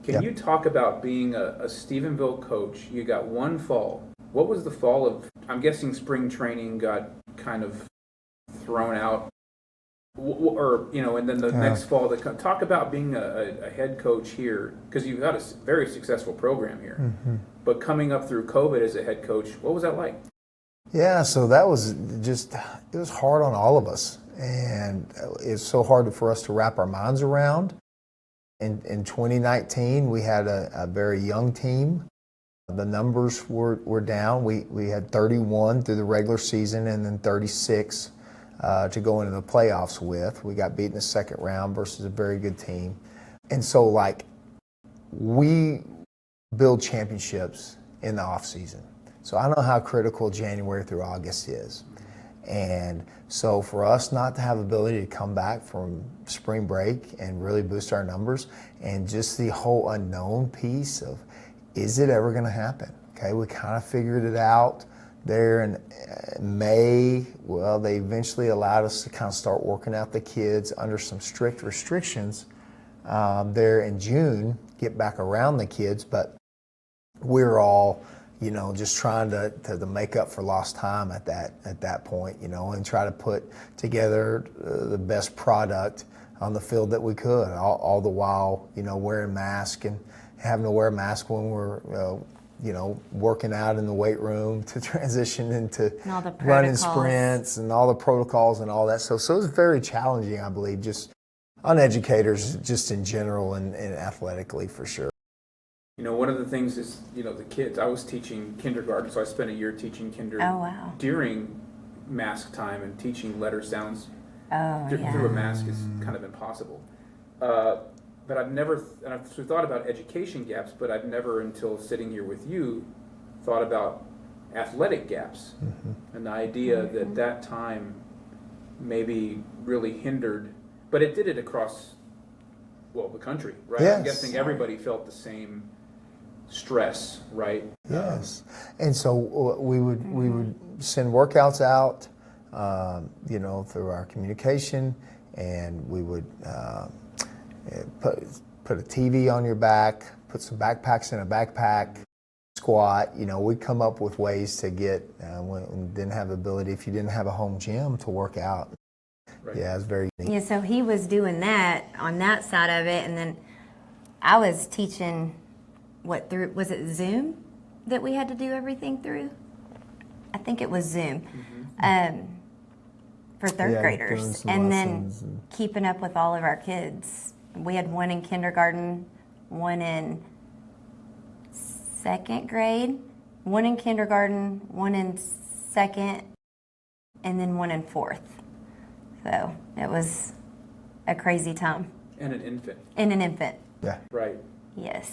Can you talk about being a Stephenville coach? You got one fall. What was the fall of, I'm guessing spring training got kind of thrown out, or, and then the next fall, talk about being a head coach here, because you've got a very successful program here. Mm-hmm. But coming up through COVID as a head coach, what was that like? Yeah, so that was it was hard on all of us. And it's so hard for us to wrap our minds around. In 2019, we had a very young team. The numbers were down. We had 31 through the regular season and then 36 to go into the playoffs with. We got beat in the second round versus a very good team. And so, we build championships in the off season. So I know how critical January through August is. And so for us not to have the ability to come back from spring break and really boost our numbers, and just the whole unknown piece of, is it ever going to happen? Okay, we kind of figured it out there in May. Well, they eventually allowed us to kind of start working out the kids under some strict restrictions there in June, get back around the kids, but we're all just trying to make up for lost time at that point, and try to put together the best product on the field that we could, all the while, wearing masks and having to wear a mask when we're, working out in the weight room to transition into running sprints and all the protocols and all that. So it was very challenging, I believe, just on educators, just in general and athletically for sure. One of the things is, the kids, I was teaching kindergarten, so I spent a year teaching during mask time, and teaching letter sounds through a mask is kind of impossible. But I've thought about education gaps, but I've never, until sitting here with you, thought about athletic gaps. Mm-hmm. And the idea that time maybe really hindered, but it did it across, the country, right? Yes. I'm guessing everybody felt the same stress, right? Yes. And so we would send workouts out, through our communication, and we would put a TV on your back, put some backpacks in a backpack, squat. We'd come up with ways to get, when we didn't have the ability, if you didn't have a home gym, to work out. Right. Yeah, it was very neat. Yeah, so he was doing that on that side of it, and then I was teaching, was it Zoom that we had to do everything through? I think it was Zoom. Mm-hmm. For third graders, and then keeping up with all of our kids. We had one in kindergarten, one in second grade, one in kindergarten, one in second, and then one in fourth. So it was a crazy time. And an infant. And an infant. Yeah. Right. Yes.